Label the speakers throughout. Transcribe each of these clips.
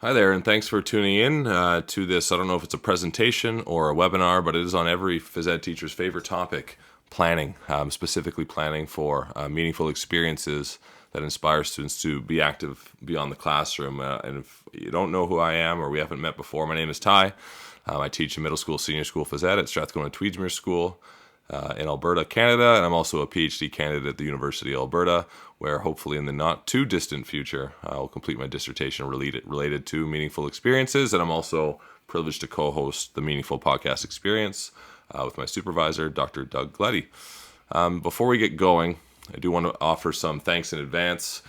Speaker 1: Hi there, and thanks for tuning in to this. I don't know if it's a presentation or a webinar, but it is on every phys ed teacher's favorite topic, planning, specifically planning for meaningful experiences that inspire students to be active beyond the classroom. And if you don't know who I am or we haven't met before, my name is Ty. I teach in middle school, senior school phys ed at Strathcona Tweedsmuir School in Alberta, Canada, and I'm also a PhD candidate at the University of Alberta, where hopefully in the not too distant future, I'll complete my dissertation related to meaningful experiences. And I'm also privileged to co-host the Meaningful Podcast Experience with my supervisor, Dr. Doug Gleddy. Before we get going, I do want to offer some thanks in advance.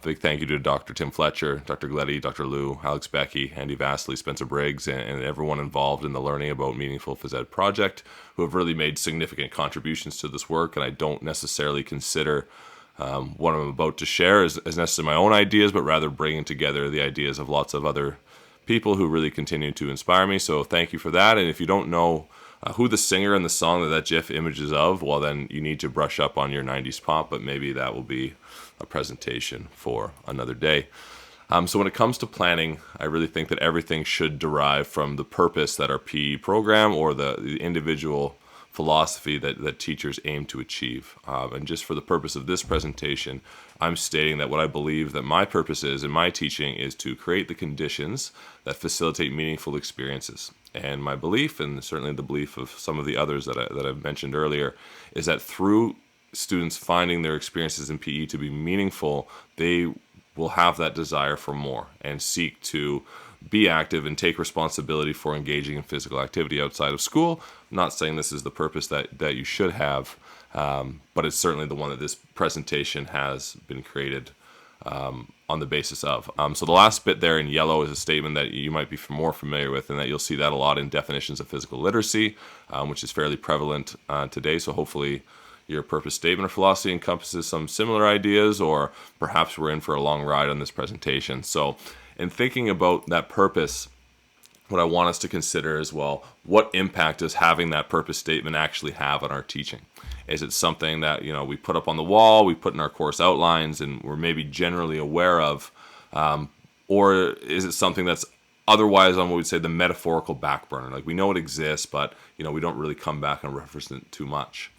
Speaker 1: Big thank you to Dr. Tim Fletcher, Dr. Gleddy, Dr. Lou, Alex Beckey, Andy Vasily, Spencer Briggs, and everyone involved in the Learning About Meaningful Phys Ed project who have really made significant contributions to this work. And I don't necessarily consider what I'm about to share as necessarily my own ideas, but rather bringing together the ideas of lots of other people who really continue to inspire me. So thank you for that. And if you don't know who the singer and the song that GIF image is of, well, then you need to brush up on your 90s pop, but maybe that will be a presentation for another day. So when it comes to planning, I really think that everything should derive from the purpose that our PE program or the individual philosophy that teachers aim to achieve. And just for the purpose of this presentation, I'm stating that what I believe that my purpose is in my teaching is to create the conditions that facilitate meaningful experiences. And my belief, and certainly the belief of some of the others that I've mentioned earlier, is that through students finding their experiences in PE to be meaningful, they will have that desire for more and seek to be active and take responsibility for engaging in physical activity outside of school. I'm not saying this is the purpose that you should have, but it's certainly the one that this presentation has been created on the basis of. So the last bit there in yellow is a statement that you might be more familiar with, and that you'll see that a lot in definitions of physical literacy, which is fairly prevalent today. So hopefully your purpose statement or philosophy encompasses some similar ideas, or perhaps we're in for a long ride on this presentation. So in thinking about that purpose, what I want us to consider is, well, what impact does having that purpose statement actually have on our teaching? Is it something that, we put up on the wall, we put in our course outlines, and we're maybe generally aware of, or is it something that's otherwise on what we'd say the metaphorical back burner? Like, we know it exists, but we don't really come back and reference it too much.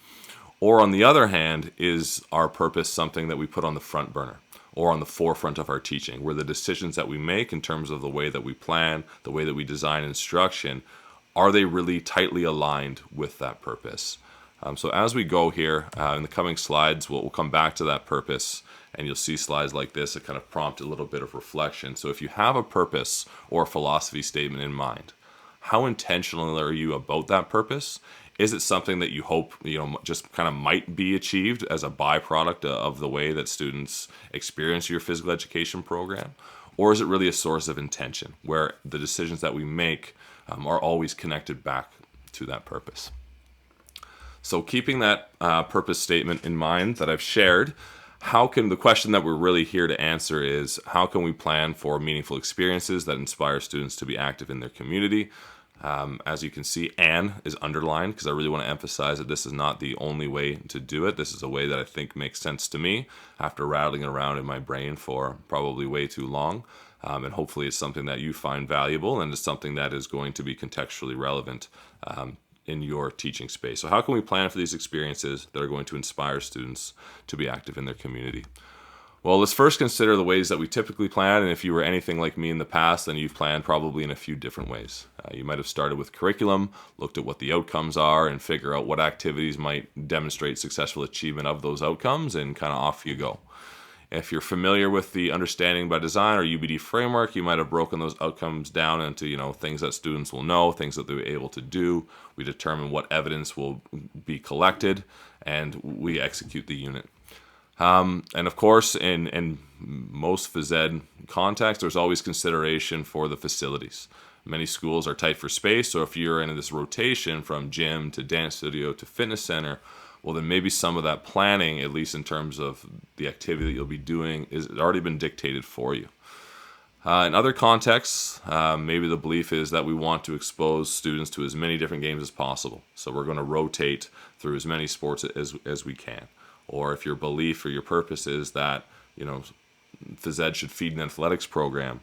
Speaker 1: Or on the other hand, is our purpose something that we put on the front burner or on the forefront of our teaching, where the decisions that we make in terms of the way that we plan, the way that we design instruction, are they really tightly aligned with that purpose? So as we go here, in the coming slides, we'll come back to that purpose, and you'll see slides like this that kind of prompt a little bit of reflection. So if you have a purpose or a philosophy statement in mind, how intentional are you about that purpose? Is it something that you hope, just kind of might be achieved as a byproduct of the way that students experience your physical education program? Or is it really a source of intention where the decisions that we make are always connected back to that purpose? So keeping that purpose statement in mind that I've shared, the question that we're really here to answer is, how can we plan for meaningful experiences that inspire students to be active in their community? As you can see, "and" is underlined because I really want to emphasize that this is not the only way to do it. This is a way that I think makes sense to me after rattling around in my brain for probably way too long. And hopefully it's something that you find valuable, and it's something that is going to be contextually relevant in your teaching space. So how can we plan for these experiences that are going to inspire students to be active in their community? Well, let's first consider the ways that we typically plan, and if you were anything like me in the past, then you've planned probably in a few different ways. You might have started with curriculum, looked at what the outcomes are, and figure out what activities might demonstrate successful achievement of those outcomes, and kind of off you go. If you're familiar with the Understanding by Design or UBD framework, you might have broken those outcomes down into, things that students will know, things that they're able to do. We determine what evidence will be collected, and we execute the unit. And of course, in most phys ed contexts, there's always consideration for the facilities. Many schools are tight for space, so if you're in this rotation from gym to dance studio to fitness center, well, then maybe some of that planning, at least in terms of the activity that you'll be doing, is already been dictated for you. In other contexts, maybe the belief is that we want to expose students to as many different games as possible. So we're going to rotate through as many sports as we can. Or if your belief or your purpose is that, phys ed should feed an athletics program,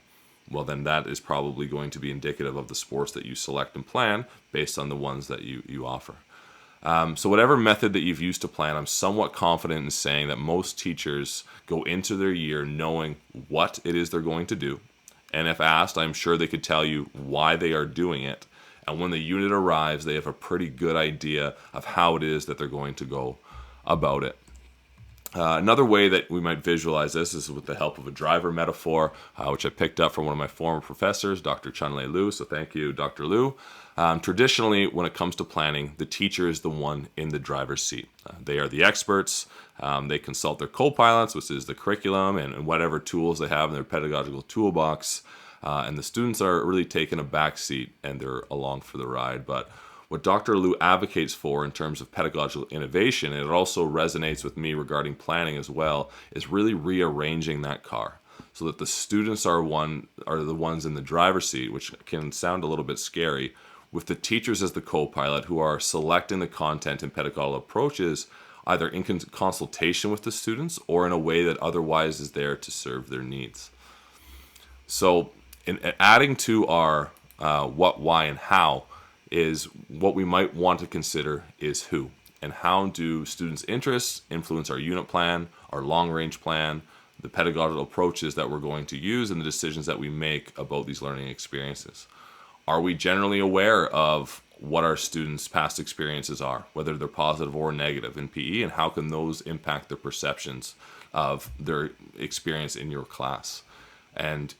Speaker 1: well, then that is probably going to be indicative of the sports that you select and plan based on the ones that you offer. So whatever method that you've used to plan, I'm somewhat confident in saying that most teachers go into their year knowing what it is they're going to do. And if asked, I'm sure they could tell you why they are doing it. And when the unit arrives, they have a pretty good idea of how it is that they're going to go about it. Another way that we might visualize this is with the help of a driver metaphor, which I picked up from one of my former professors, Dr. Chunlei Liu. So thank you, Dr. Liu. Traditionally, when it comes to planning, the teacher is the one in the driver's seat. They are the experts. They consult their co-pilots, which is the curriculum and whatever tools they have in their pedagogical toolbox. And the students are really taking a back seat and they're along for the ride. But what Dr. Liu advocates for in terms of pedagogical innovation, and it also resonates with me regarding planning as well, is really rearranging that car so that the students are the ones in the driver's seat, which can sound a little bit scary, with the teachers as the co-pilot who are selecting the content and pedagogical approaches either in consultation with the students or in a way that otherwise is there to serve their needs. So in adding to our what, why, and how, is what we might want to consider is who, and how do students' interests influence our unit plan, our long-range plan, the pedagogical approaches that we're going to use, and the decisions that we make about these learning experiences. Are we generally aware of what our students' past experiences are, whether they're positive or negative in PE, and how can those impact their perceptions of their experience in your class? And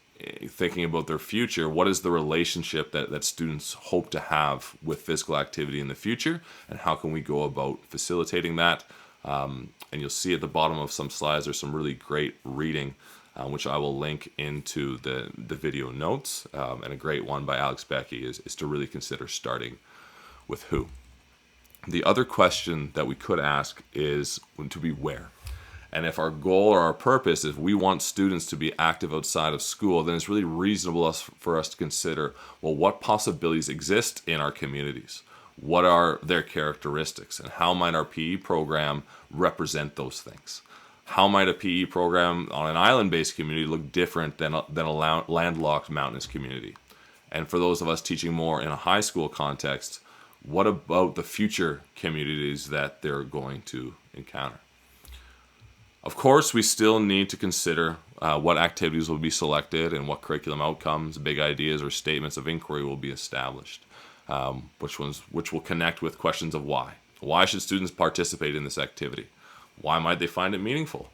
Speaker 1: thinking about their future, what is the relationship that students hope to have with physical activity in the future, and how can we go about facilitating that? And you'll see at the bottom of some slides there's some really great reading, which I will link into the video notes, and a great one by Alex Beckey is to really consider starting with who. The other question that we could ask is to be where. And if our goal or our purpose is we want students to be active outside of school, then it's really reasonable for us to consider, well, what possibilities exist in our communities? What are their characteristics? And how might our PE program represent those things? How might a PE program on an island-based community look different than a landlocked mountainous community? And for those of us teaching more in a high school context, what about the future communities that they're going to encounter? Of course, we still need to consider what activities will be selected and what curriculum outcomes, big ideas, or statements of inquiry will be established, which will connect with questions of why. Why should students participate in this activity? Why might they find it meaningful?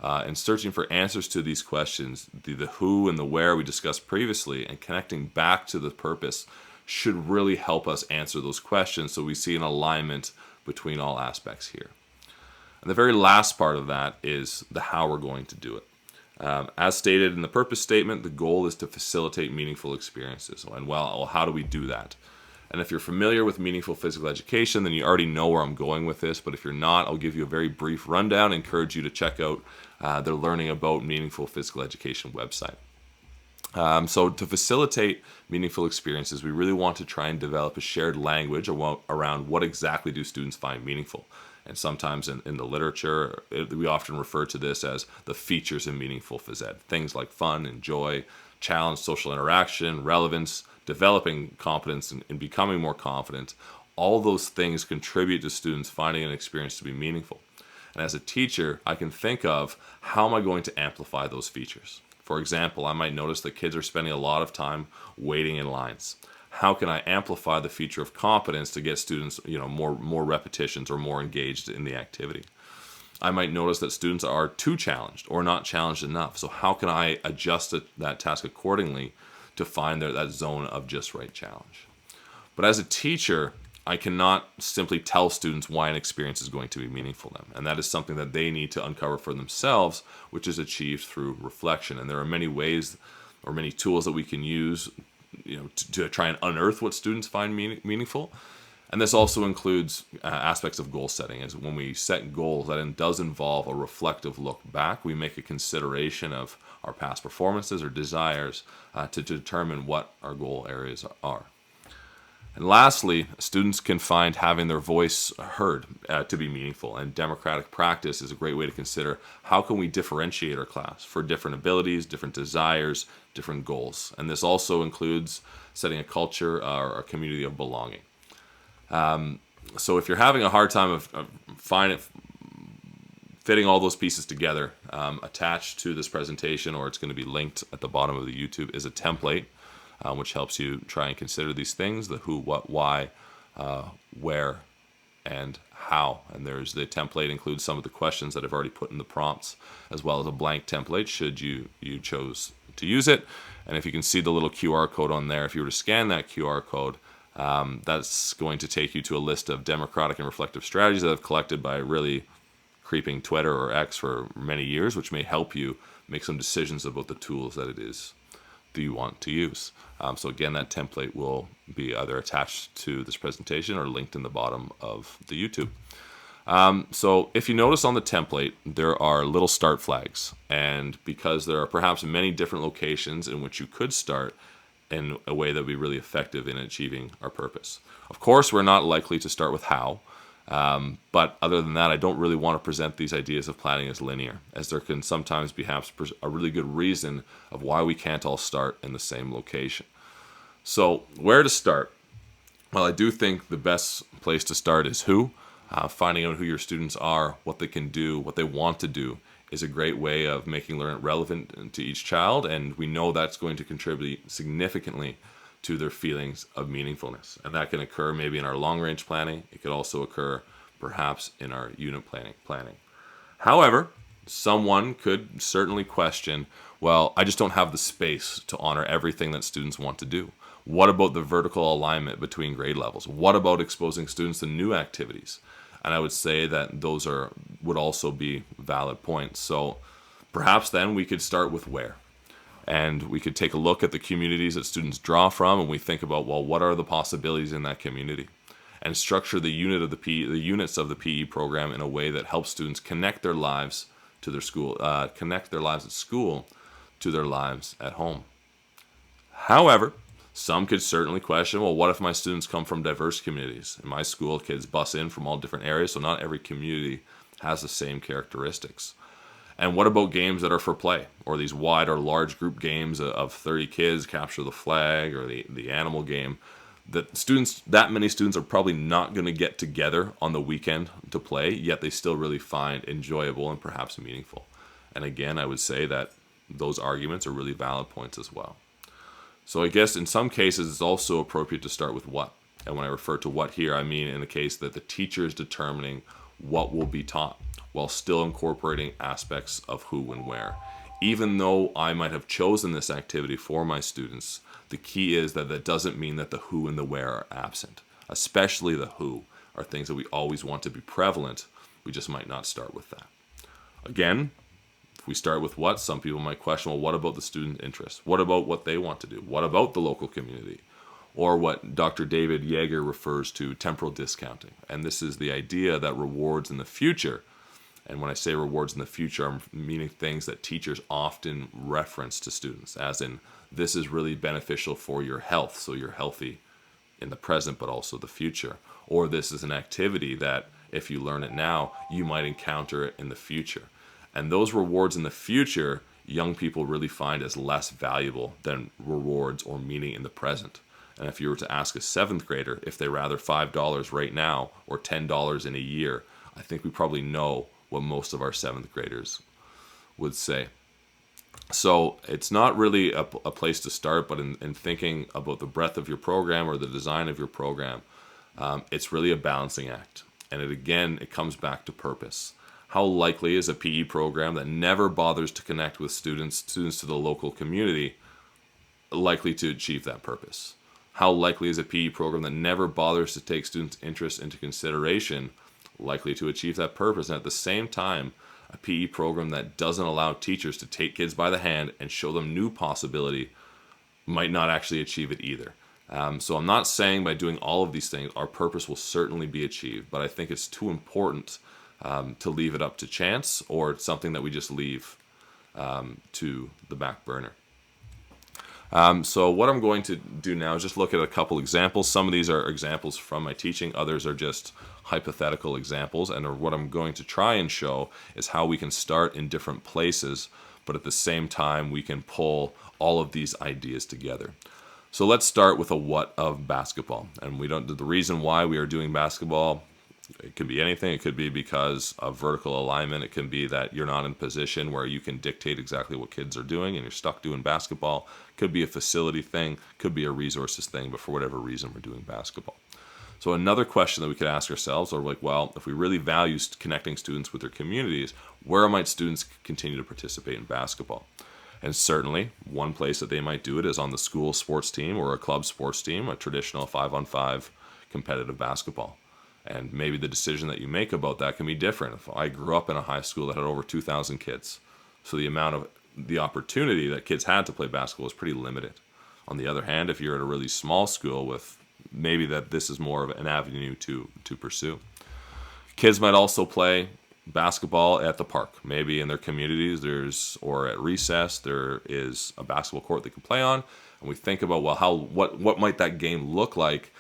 Speaker 1: And searching for answers to these questions, the who and the where we discussed previously, and connecting back to the purpose should really help us answer those questions so we see an alignment between all aspects here. And the very last part of that is the how we're going to do it. As stated in the purpose statement, the goal is to facilitate meaningful experiences. And well, how do we do that? And if you're familiar with meaningful physical education, then you already know where I'm going with this. But if you're not, I'll give you a very brief rundown and encourage you to check out the Learning About Meaningful Physical Education website. So to facilitate meaningful experiences, we really want to try and develop a shared language around what exactly do students find meaningful. And sometimes in the literature, we often refer to this as the features of meaningful phys ed. Things like fun and joy, challenge, social interaction, relevance, developing competence and becoming more confident. All those things contribute to students finding an experience to be meaningful. And as a teacher, I can think of how am I going to amplify those features. For example, I might notice that kids are spending a lot of time waiting in lines. How can I amplify the feature of competence to get students, more repetitions or more engaged in the activity? I might notice that students are too challenged or not challenged enough. So how can I adjust that task accordingly to find that zone of just right challenge? But as a teacher, I cannot simply tell students why an experience is going to be meaningful to them. And that is something that they need to uncover for themselves, which is achieved through reflection. And there are many ways or many tools that we can use to try and unearth what students find meaningful. And this also includes aspects of goal setting. As when we set goals, that does involve a reflective look back. We make a consideration of our past performances or desires to determine what our goal areas are. And lastly, students can find having their voice heard to be meaningful, and democratic practice is a great way to consider how can we differentiate our class for different abilities, different desires, different goals. And this also includes setting a culture or a community of belonging. So if you're having a hard time of fitting all those pieces together, attached to this presentation, or it's going to be linked at the bottom of the YouTube, is a template which helps you try and consider these things: the who, what, why, where, and how. And there's the template includes some of the questions that I've already put in the prompts, as well as a blank template should you chose to use it. And if you can see the little QR code on there, if you were to scan that QR code, that's going to take you to a list of democratic and reflective strategies that I've collected by really creeping Twitter or X for many years, which may help you make some decisions about the tools that it is that you want to use. So again, that template will be either attached to this presentation or linked in the bottom of the YouTube. So if you notice on the template, there are little start flags. And because there are perhaps many different locations in which you could start in a way that would be really effective in achieving our purpose. Of course, we're not likely to start with how. But other than that, I don't really want to present these ideas of planning as linear, as there can sometimes be perhaps a really good reason of why we can't all start in the same location. So where to start? Well, I do think the best place to start is who. Finding out who your students are, what they can do, what they want to do is a great way of making learning relevant to each child, and we know that's going to contribute significantly to their feelings of meaningfulness. And that can occur maybe in our long-range planning. It could also occur perhaps in our unit planning. However, someone could certainly question, well, I just don't have the space to honor everything that students want to do. What about the vertical alignment between grade levels? What about exposing students to new activities? And I would say that those would also be valid points. So perhaps then we could start with where. And we could take a look at the communities that students draw from, and we think about, well, what are the possibilities in that community? And structure the units of the PE program in a way that helps students connect their lives to their school, connect their lives at school to their lives at home. However, some could certainly question, well, what if my students come from diverse communities? In my school, kids bus in from all different areas, so not every community has the same characteristics. And what about games that are for play, or these wide or large group games of 30 kids, capture the flag, or the animal game? That many students are probably not going to get together on the weekend to play, yet they still really find enjoyable and perhaps meaningful. And again, I would say that those arguments are really valid points as well. So I guess in some cases, it's also appropriate to start with what. And when I refer to what here, I mean in the case that the teacher is determining what will be taught, while still incorporating aspects of who and where. Even though I might have chosen this activity for my students, the key is that that doesn't mean that the who and the where are absent. Especially the who are things that we always want to be prevalent. We just might not start with that. Again, if we start with what, some people might question, well, what about the student interest? What about what they want to do? What about the local community? Or what Dr. David Yeager refers to temporal discounting. And this is the idea that rewards in the future, and when I say rewards in the future, I'm meaning things that teachers often reference to students, as in, this is really beneficial for your health, so you're healthy in the present, but also the future. Or this is an activity that, if you learn it now, you might encounter it in the future. And those rewards in the future, young people really find as less valuable than rewards or meaning in the present. And if you were to ask a 7th grader if they rather $5 right now or $10 in a year, I think we probably know what most of our 7th graders would say. So it's not really a place to start, but in thinking about the breadth of your program or the design of your program, it's really a balancing act. And it comes back to purpose. How likely is a PE program that never bothers to connect with students to the local community likely to achieve that purpose? How likely is a PE program that never bothers to take students' interest into consideration likely to achieve that purpose? And at the same time, a PE program that doesn't allow teachers to take kids by the hand and show them new possibility might not actually achieve it either. So I'm not saying by doing all of these things our purpose will certainly be achieved, but I think it's too important to leave it up to chance, or it's something that we just leave to the back burner. So what I'm going to do now is just look at a couple examples. Some of these are examples from my teaching. Others are just hypothetical examples. And what I'm going to try and show is how we can start in different places, but at the same time, we can pull all of these ideas together. So let's start with a what of basketball. And the reason why we are doing basketball, it could be anything. It could be because of vertical alignment. It can be that you're not in a position where you can dictate exactly what kids are doing and you're stuck doing basketball. It could be a facility thing. It could be a resources thing. But for whatever reason, we're doing basketball. So another question that we could ask ourselves are like, well, if we really value connecting students with their communities, where might students continue to participate in basketball? And certainly, one place that they might do it is on the school sports team or a club sports team, a traditional 5-on-5 competitive basketball. And maybe the decision that you make about that can be different. If I grew up in a high school that had over 2,000 kids, so the opportunity that kids had to play basketball was pretty limited. On the other hand, if you're at a really small school with maybe that this is more of an avenue to pursue. Kids might also play basketball at the park. Maybe in their communities or at recess there is a basketball court they can play on, and we think about, well, what might that game look like?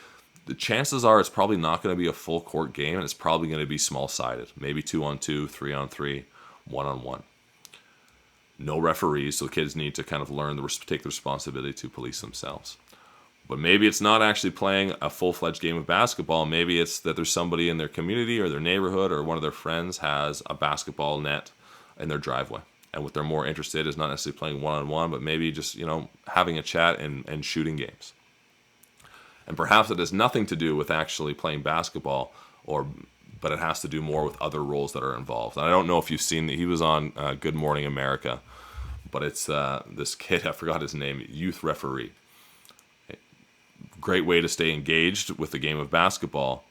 Speaker 1: The chances are it's probably not going to be a full court game, and it's probably going to be small-sided, maybe 2-on-2, 3-on-3, 1-on-1. No referees, so kids need to kind of take the responsibility to police themselves. But maybe it's not actually playing a full-fledged game of basketball. Maybe it's that there's somebody in their community or their neighborhood or one of their friends has a basketball net in their driveway. And what they're more interested is not necessarily playing one-on-one, but maybe just, having a chat and shooting games. And perhaps it has nothing to do with actually playing basketball, but it has to do more with other roles that are involved. And I don't know if you've seen that he was on Good Morning America, but it's this kid, I forgot his name, youth referee. Great way to stay engaged with the game of basketball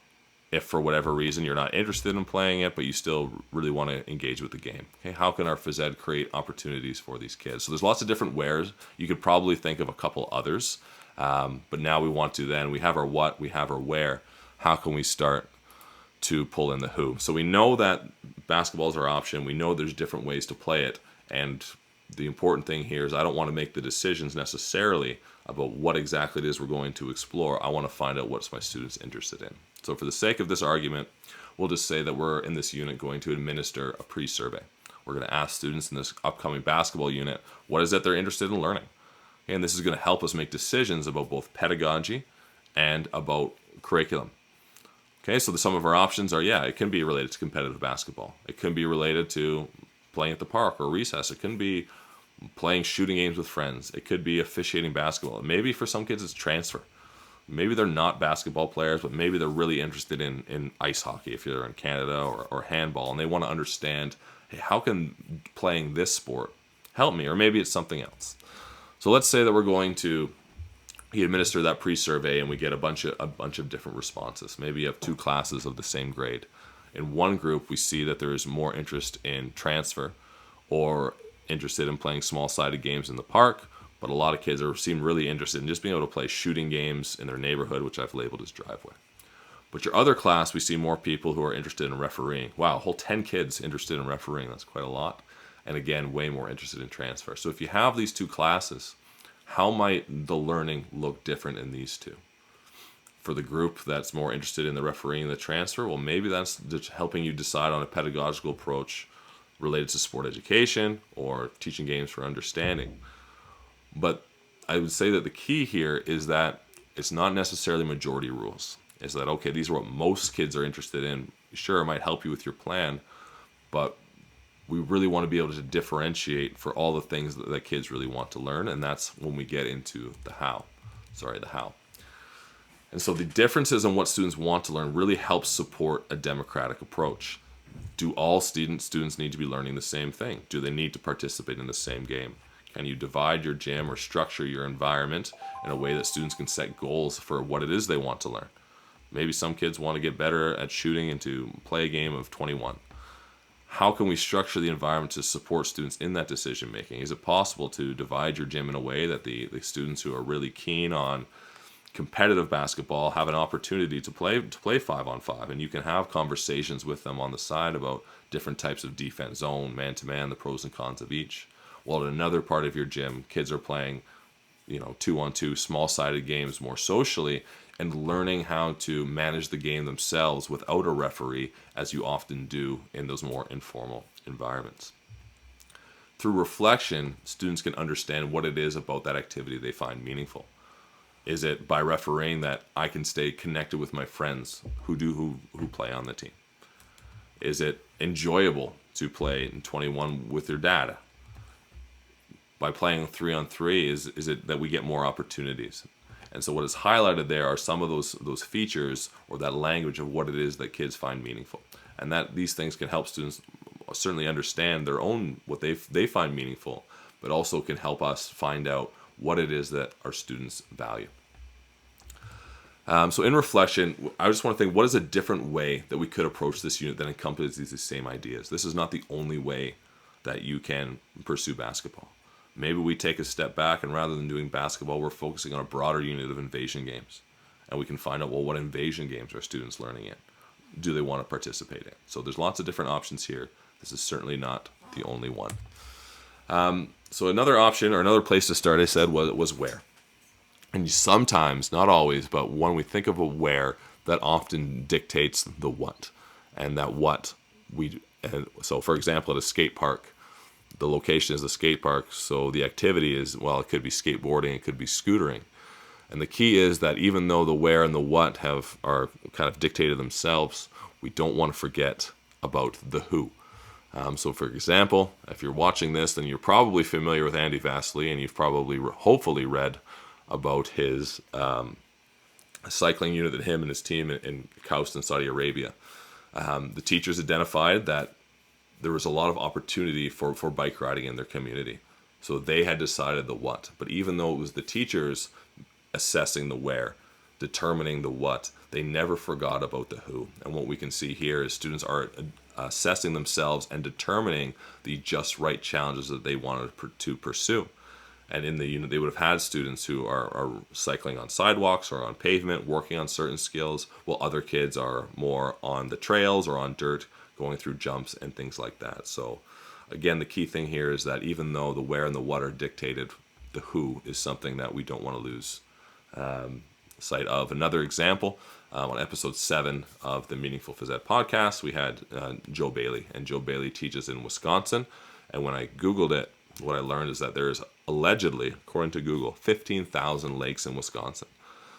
Speaker 1: if for whatever reason you're not interested in playing it, but you still really want to engage with the game. Okay, how can our phys ed create opportunities for these kids? So there's lots of different wheres. You could probably think of a couple others, but now we have our what, we have our where. How can we start to pull in the who? So we know that basketball is our option. We know there's different ways to play it, and the important thing here is I don't want to make the decisions necessarily about what exactly it is we're going to explore. I want to find out what's my students interested in. So for the sake of this argument, we'll just say that we're in this unit going to administer a pre-survey. We're going to ask students in this upcoming basketball unit, what is it they're interested in learning? And this is going to help us make decisions about both pedagogy and about curriculum. Okay, so some of our options are, it can be related to competitive basketball. It can be related to playing at the park or recess. It can be playing shooting games with friends. It could be officiating basketball. Maybe for some kids it's transfer. Maybe they're not basketball players, but maybe they're really interested in ice hockey if you're in Canada or handball, and they want to understand, hey, how can playing this sport help me? Or maybe it's something else. So let's say that we're going to administer that pre-survey and we get a bunch of different responses. Maybe you have two classes of the same grade. In one group, we see that there is more interest in transfer or interested in playing small-sided games in the park, but a lot of kids seem really interested in just being able to play shooting games in their neighborhood, which I've labeled as driveway. But your other class, we see more people who are interested in refereeing. Wow, a whole 10 kids interested in refereeing. That's quite a lot. And again, way more interested in transfer. So if you have these two classes, how might the learning look different in these two? For the group that's more interested in the refereeing and the transfer, well, maybe that's just helping you decide on a pedagogical approach related to sport education or teaching games for understanding. But I would say that the key here is that it's not necessarily majority rules. It's that, okay, these are what most kids are interested in. Sure, it might help you with your plan, but we really want to be able to differentiate for all the things that kids really want to learn, and that's when we get into the how. And so the differences in what students want to learn really helps support a democratic approach. Do all students need to be learning the same thing? Do they need to participate in the same game? Can you divide your gym or structure your environment in a way that students can set goals for what it is they want to learn? Maybe some kids want to get better at shooting and to play a game of 21. How can we structure the environment to support students in that decision making? Is it possible to divide your gym in a way that the students who are really keen on competitive basketball have an opportunity to play 5-on-5, and you can have conversations with them on the side about different types of defense, zone, man-to-man, the pros and cons of each? While at another part of your gym, kids are playing 2-on-2 small-sided games more socially, and learning how to manage the game themselves without a referee, as you often do in those more informal environments. Through reflection, students can understand what it is about that activity they find meaningful. Is it by refereeing that I can stay connected with my friends who play on the team? Is it enjoyable to play in 21 with your dad? By playing 3-on-3, is it that we get more opportunities? And so what is highlighted there are some of those features, or that language of what it is that kids find meaningful. And that these things can help students certainly understand their own, what they find meaningful, but also can help us find out what it is that our students value. So in reflection, I just want to think, what is a different way that we could approach this unit that encompasses these same ideas? This is not the only way that you can pursue basketball. Maybe we take a step back, and rather than doing basketball, we're focusing on a broader unit of invasion games. And we can find out, well, what invasion games are students learning in? Do they want to participate in? So there's lots of different options here. This is certainly not the only one. So another option, or another place to start, I said, was where. And sometimes, not always, but when we think of a where, that often dictates the what. And that what so for example, at a skate park, the location is the skate park, so the activity is, well, it could be skateboarding, it could be scootering. And the key is that even though the where and the what are kind of dictated themselves, we don't want to forget about the who. So for example, if you're watching this, then you're probably familiar with Andy Vasily, and you've probably hopefully read about his cycling unit that him and his team in Kaust in Saudi Arabia. The teachers identified that there was a lot of opportunity for bike riding in their community. So they had decided the what. But even though it was the teachers assessing the where, determining the what, they never forgot about the who. And what we can see here is students are assessing themselves and determining the just right challenges that they wanted to pursue. And in the unit, they would have had students who are cycling on sidewalks or on pavement, working on certain skills, while other kids are more on the trails or on dirt, going through jumps and things like that. So again, the key thing here is that even though the where and the what are dictated, the who is something that we don't want to lose sight of. Another example, on episode 7 of the Meaningful Phys Ed podcast, we had Joe Bailey, and Joe Bailey teaches in Wisconsin. And when I Googled it, what I learned is that there is allegedly, according to Google, 15,000 lakes in Wisconsin.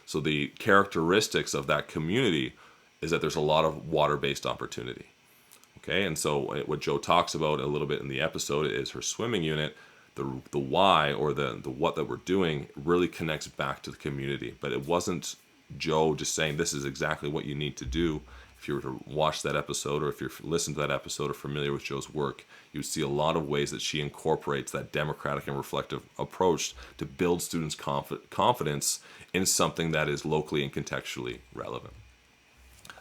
Speaker 1: So the characteristics of that community is that there's a lot of water-based opportunity. Okay, and so what Joe talks about a little bit in the episode is her swimming unit. The why, or the what that we're doing, really connects back to the community. But it wasn't Joe just saying this is exactly what you need to do. If you were to watch that episode, or if you're listening to that episode or familiar with Joe's work, you would see a lot of ways that she incorporates that democratic and reflective approach to build students' confidence in something that is locally and contextually relevant.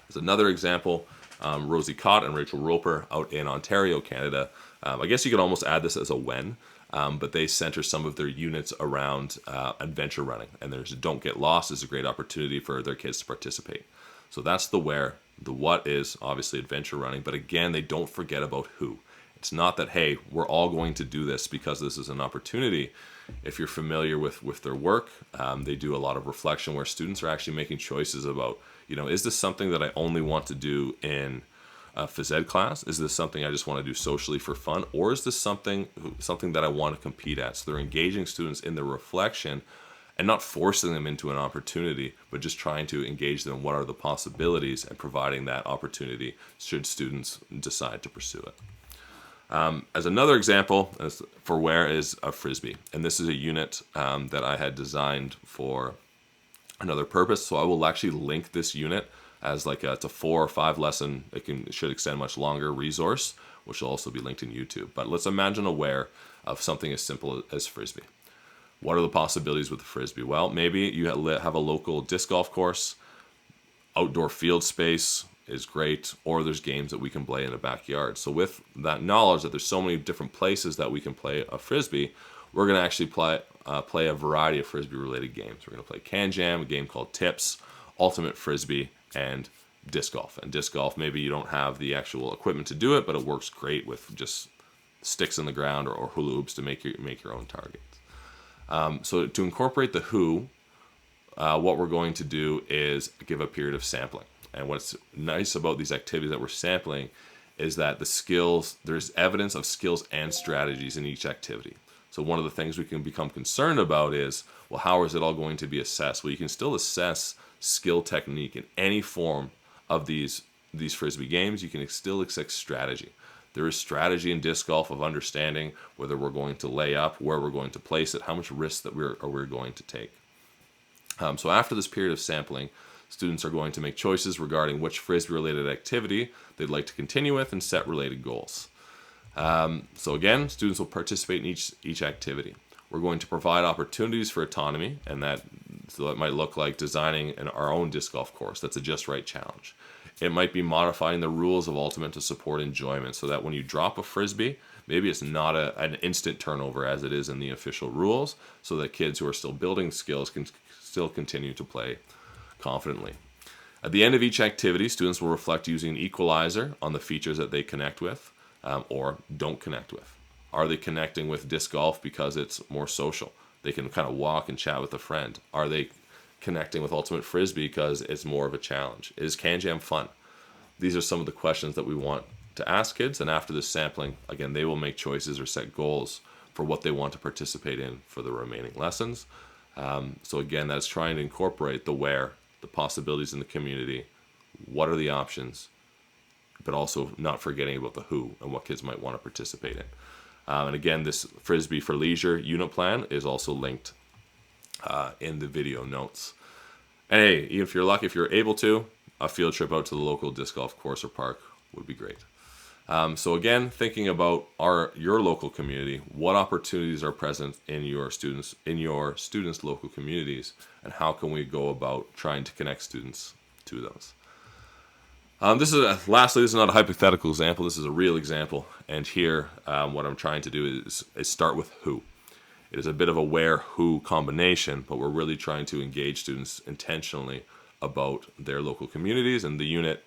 Speaker 1: As another example, Rosie Cott and Rachel Roper out in Ontario, Canada. I guess you could almost add this as a when, but they center some of their units around adventure running. And there's Don't Get Lost is a great opportunity for their kids to participate. So that's the where. The what is obviously adventure running, but again, they don't forget about who. It's not that, hey, we're all going to do this because this is an opportunity. If you're familiar with their work, they do a lot of reflection where students are actually making choices about, is this something that I only want to do in a phys ed class? Is this something I just want to do socially for fun? Or is this something that I want to compete at? So they're engaging students in the reflection and not forcing them into an opportunity, but just trying to engage them in what are the possibilities and providing that opportunity should students decide to pursue it. As another example for where is a Frisbee. And this is a unit that I had designed for another purpose. So I will actually link this unit as it's a 4 or 5 lesson. It should extend much longer resource, which will also be linked in YouTube. But let's imagine a where of something as simple as Frisbee. What are the possibilities with the Frisbee? Well, maybe you have a local disc golf course, outdoor field space is great, or there's games that we can play in the backyard. So with that knowledge that there's so many different places that we can play a Frisbee, we're going to actually play a variety of Frisbee-related games. We're going to play Can Jam, a game called Tips, Ultimate Frisbee, and disc golf. And disc golf, maybe you don't have the actual equipment to do it, but it works great with just sticks in the ground or hula hoops to make your own targets. So to incorporate the who, what we're going to do is give a period of sampling. And what's nice about these activities that we're sampling is that the skills, there's evidence of skills and strategies in each activity. So one of the things we can become concerned about is, well, how is it all going to be assessed? Well, you can still assess skill technique in any form of these Frisbee games. You can still assess strategy. There is strategy in disc golf of understanding whether we're going to lay up, where we're going to place it, how much risk that we're going to take. So after this period of sampling, students are going to make choices regarding which Frisbee-related activity they'd like to continue with and set related goals. So again, students will participate in each activity. We're going to provide opportunities for autonomy, and that might look like designing our own disc golf course. That's a just right challenge. It might be modifying the rules of ultimate to support enjoyment, so that when you drop a Frisbee, maybe it's not an instant turnover as it is in the official rules, so that kids who are still building skills can still continue to play confidently. At the end of each activity, students will reflect using an equalizer on the features that they connect with or don't connect with. Are they connecting with disc golf because it's more social? They can kind of walk and chat with a friend. Are they connecting with Ultimate Frisbee because it's more of a challenge? Is Can-Jam fun? These are some of the questions that we want to ask kids, and after this sampling, again, they will make choices or set goals for what they want to participate in for the remaining lessons. So again, that's trying to incorporate the where, the possibilities in the community, what are the options, but also not forgetting about the who and what kids might want to participate in. And again, this Frisbee for Leisure unit plan is also linked in the video notes. And hey, even if you're lucky, if you're able to, a field trip out to the local disc golf course or park would be great. So again, thinking about your local community, what opportunities are present in your students' local communities, and how can we go about trying to connect students to those? Lastly, this is not a hypothetical example. This is a real example, and here, what I'm trying to do is start with who. It is a bit of a where-who combination, but we're really trying to engage students intentionally about their local communities, and the unit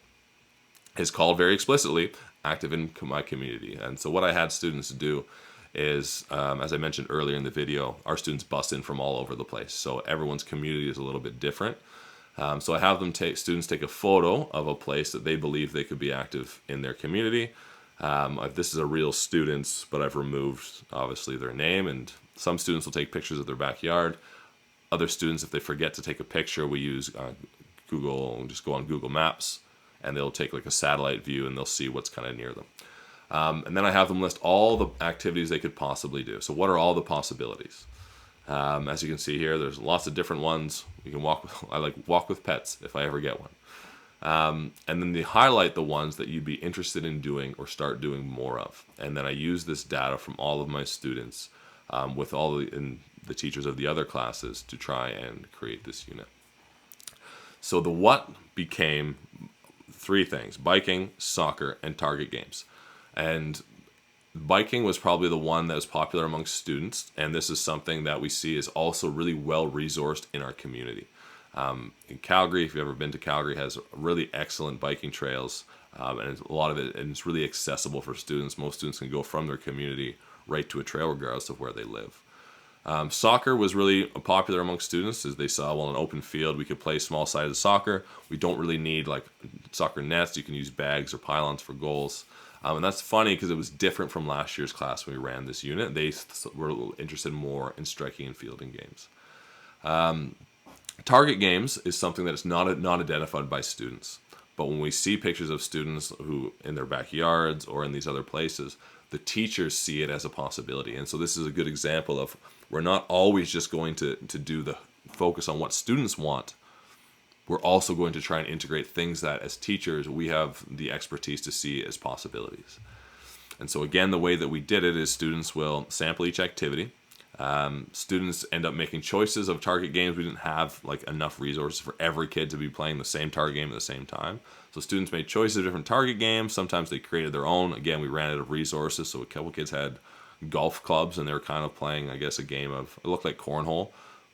Speaker 1: is called very explicitly Active in My Community. And so what I had students do is, as I mentioned earlier in the video, our students bust in from all over the place. So everyone's community is a little bit different. So I have students take a photo of a place that they believe they could be active in their community. This is a real students, but I've removed obviously their name, and some students will take pictures of their backyard. Other students, if they forget to take a picture, we use just go on Google Maps, and they'll take like a satellite view and they'll see what's kind of near them. And then I have them list all the activities they could possibly do. So what are all the possibilities? As you can see here, there's lots of different ones. You can I like walk with pets if I ever get one. And then they highlight the ones that you'd be interested in doing or start doing more of. And then I use this data from all of my students with all the teachers of the other classes to try and create this unit. So the what became 3 things: biking, soccer, and target games. And biking was probably the one that was popular amongst students, and this is something that we see is also really well resourced in our community. In Calgary, if you've ever been to Calgary, has really excellent biking trails, and a lot of it, and it's really accessible for students. Most students can go from their community right to a trail regardless of where they live. Soccer was really popular amongst students, as they saw, well, an open field, we could play small-sided soccer. We don't really need like soccer nets. You can use bags or pylons for goals. And that's funny because it was different from last year's class when we ran this unit. They were interested more in striking and fielding games. Target games is something that is not identified by students. But when we see pictures of students who in their backyards or in these other places, the teachers see it as a possibility. And so this is a good example of we're not always just going to do the focus on what students want. We're also going to try and integrate things that as teachers we have the expertise to see as possibilities. And so again, the way that we did it is students will sample each activity. Students end up making choices of target games. We didn't have like enough resources for every kid to be playing the same target game at the same time. So students made choices of different target games. Sometimes they created their own. Again, we ran out of resources, so a couple kids had golf clubs, and they were kind of playing, I guess, a game of, it looked like cornhole,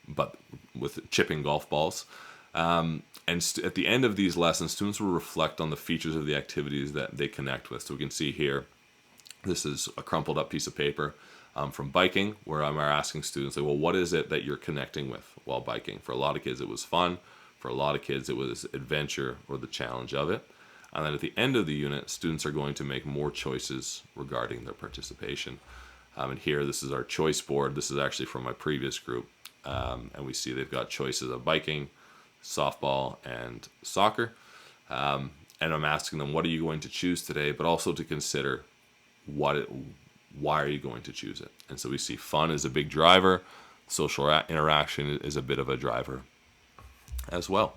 Speaker 1: but with chipping golf balls. And at the end of these lessons, students will reflect on the features of the activities that they connect with. So we can see here, this is a crumpled up piece of paper. From biking, where I'm asking students, like, well, what is it that you're connecting with while biking? For a lot of kids, it was fun. For a lot of kids, it was adventure or the challenge of it. And then at the end of the unit, students are going to make more choices regarding their participation. And here, this is our choice board. This is actually from my previous group. And we see they've got choices of biking, softball, and soccer. And I'm asking them, what are you going to choose today? But also to consider why are you going to choose it? And so we see fun is a big driver. Social interaction is a bit of a driver as well.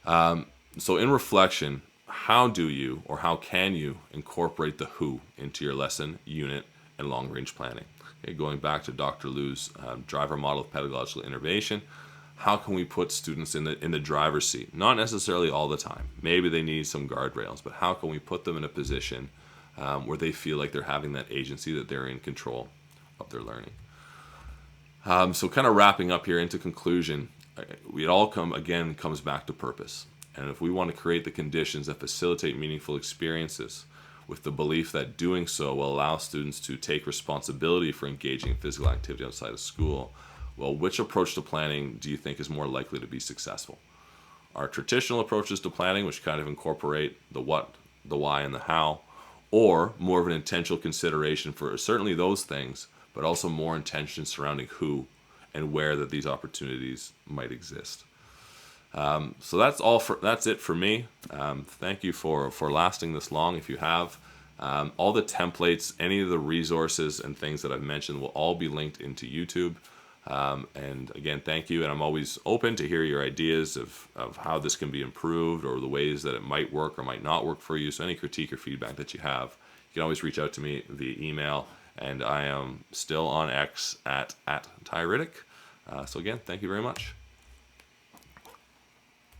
Speaker 1: So in reflection, how do you or how can you incorporate the who into your lesson, unit, and long-range planning? Okay, going back to Dr. Liu's driver model of pedagogical innovation, how can we put students in the driver's seat? Not necessarily all the time. Maybe they need some guardrails, but how can we put them in a position where they feel like they're having that agency, that they're in control of their learning? So kind of wrapping up here into conclusion, it all comes back to purpose. And if we want to create the conditions that facilitate meaningful experiences with the belief that doing so will allow students to take responsibility for engaging in physical activity outside of school, well, which approach to planning do you think is more likely to be successful? Our traditional approaches to planning, which kind of incorporate the what, the why, and the how, or more of an intentional consideration for certainly those things, but also more intention surrounding who and where that these opportunities might exist. So that's it for me. Thank you for lasting this long. If you have all the templates, any of the resources and things that I've mentioned will all be linked into YouTube. And again, thank you. And I'm always open to hear your ideas of how this can be improved or the ways that it might work or might not work for you. So any critique or feedback that you have, you can always reach out to me via email. And I am still on X at Tyritic. So again, thank you very much.